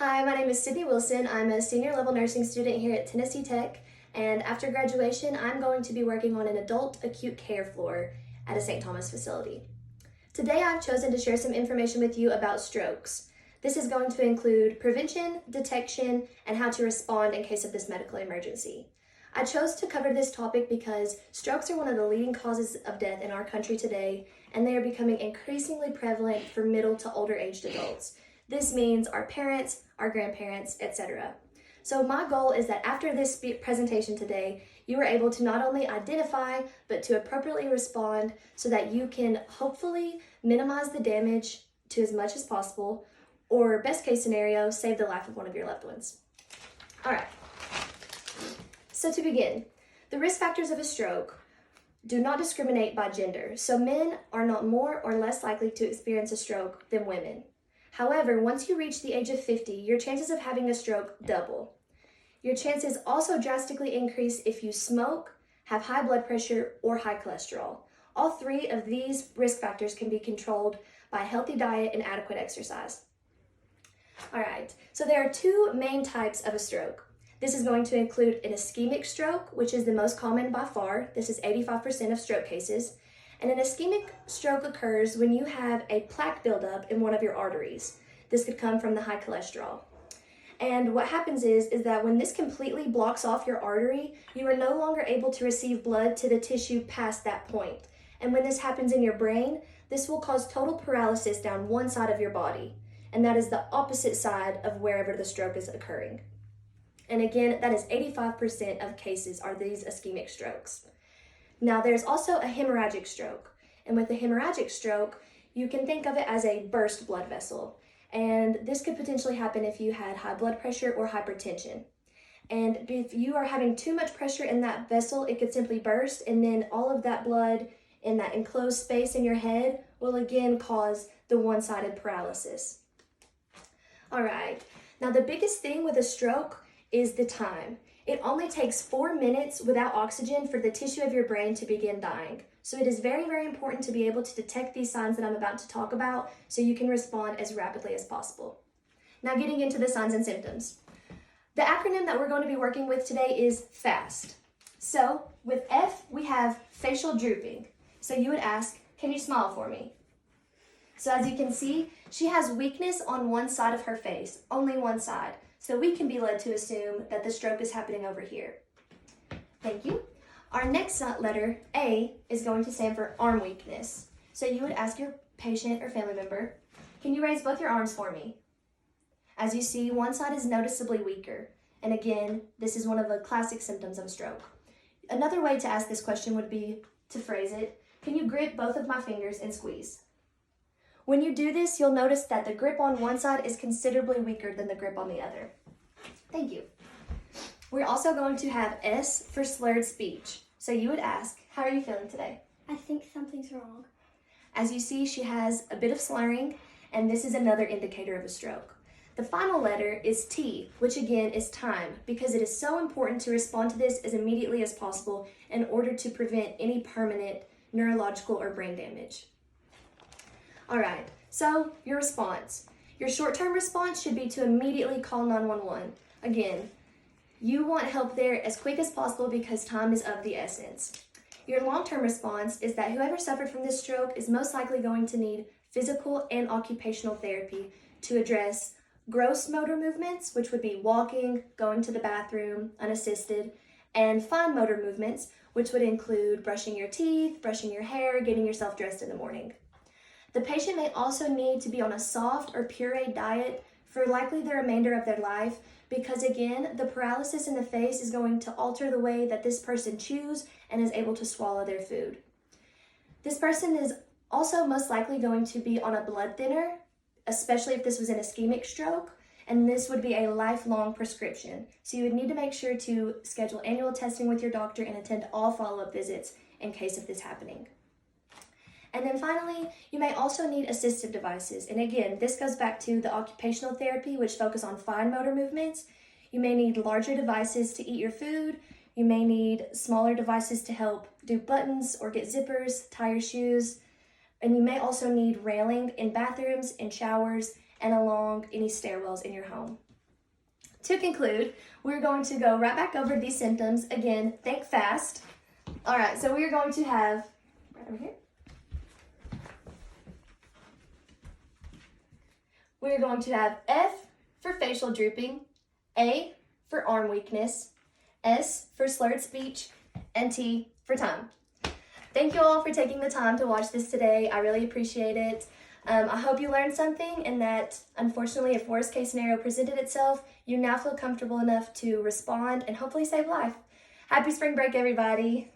Hi, my name is Sydney Wilson. I'm a senior level nursing student here at Tennessee Tech, and after graduation, I'm going to be working on an adult acute care floor at a St. Thomas facility. Today, I've chosen to share some information with you about strokes. This is going to include prevention, detection, and how to respond in case of this medical emergency. I chose to cover this topic because strokes are one of the leading causes of death in our country today, and they are becoming increasingly prevalent for middle to older aged adults. This means our parents, our grandparents, etc. So my goal is that after this presentation today, you are able to not only identify, but to appropriately respond so that you can hopefully minimize the damage to as much as possible, or best case scenario, save the life of one of your loved ones. All right. So to begin, the risk factors of a stroke do not discriminate by gender. So men are not more or less likely to experience a stroke than women. However, once you reach the age of 50, your chances of having a stroke double. Your chances also drastically increase if you smoke, have high blood pressure, or high cholesterol. All three of these risk factors can be controlled by a healthy diet and adequate exercise. All right, so there are two main types of a stroke. This is going to include an ischemic stroke, which is the most common by far. This is 85% of stroke cases. And an ischemic stroke occurs when you have a plaque buildup in one of your arteries. This could come from the high cholesterol. And what happens is that when this completely blocks off your artery, you are no longer able to receive blood to the tissue past that point. And when this happens in your brain, this will cause total paralysis down one side of your body. And that is the opposite side of wherever the stroke is occurring. And again, that is 85% of cases are these ischemic strokes. Now, there's also a hemorrhagic stroke. And with a hemorrhagic stroke, you can think of it as a burst blood vessel. And this could potentially happen if you had high blood pressure or hypertension. And if you are having too much pressure in that vessel, it could simply burst, and then all of that blood in that enclosed space in your head will again cause the one-sided paralysis. All right, now the biggest thing with a stroke is the time. It only takes 4 minutes without oxygen for the tissue of your brain to begin dying. So it is very, very important to be able to detect these signs that I'm about to talk about so you can respond as rapidly as possible. Now getting into the signs and symptoms. The acronym that we're going to be working with today is FAST. So with F, we have facial drooping. So you would ask, can you smile for me? So as you can see, she has weakness on one side of her face, only one side. So we can be led to assume that the stroke is happening over here. Thank you. Our next letter, A, is going to stand for arm weakness. So you would ask your patient or family member, can you raise both your arms for me? As you see, one side is noticeably weaker. And again, this is one of the classic symptoms of a stroke. Another way to ask this question would be to phrase it, can you grip both of my fingers and squeeze? When you do this, you'll notice that the grip on one side is considerably weaker than the grip on the other. Thank you. We're also going to have S for slurred speech. So you would ask, how are you feeling today? I think something's wrong. As you see, she has a bit of slurring, and this is another indicator of a stroke. The final letter is T, which again is time, because it is so important to respond to this as immediately as possible in order to prevent any permanent neurological or brain damage. All right, so your response. Your short-term response should be to immediately call 911. Again, you want help there as quick as possible because time is of the essence. Your long-term response is that whoever suffered from this stroke is most likely going to need physical and occupational therapy to address gross motor movements, which would be walking, going to the bathroom, unassisted, and fine motor movements, which would include brushing your teeth, brushing your hair, getting yourself dressed in the morning. The patient may also need to be on a soft or pureed diet for likely the remainder of their life because, again, the paralysis in the face is going to alter the way that this person chews and is able to swallow their food. This person is also most likely going to be on a blood thinner, especially if this was an ischemic stroke, and this would be a lifelong prescription. So you would need to make sure to schedule annual testing with your doctor and attend all follow-up visits in case of this happening. And then finally, you may also need assistive devices. And again, this goes back to the occupational therapy, which focus on fine motor movements. You may need larger devices to eat your food. You may need smaller devices to help do buttons or get zippers, tie your shoes. And you may also need railing in bathrooms, in showers, and along any stairwells in your home. To conclude, we're going to go right back over these symptoms. Again, think fast. All right, so we're going to have, right over here, we're going to have F for facial drooping, A for arm weakness, S for slurred speech, and T for tongue. Thank you all for taking the time to watch this today. I really appreciate it. I hope you learned something and that, unfortunately, if worst case scenario presented itself, you now feel comfortable enough to respond and hopefully save life. Happy spring break, everybody.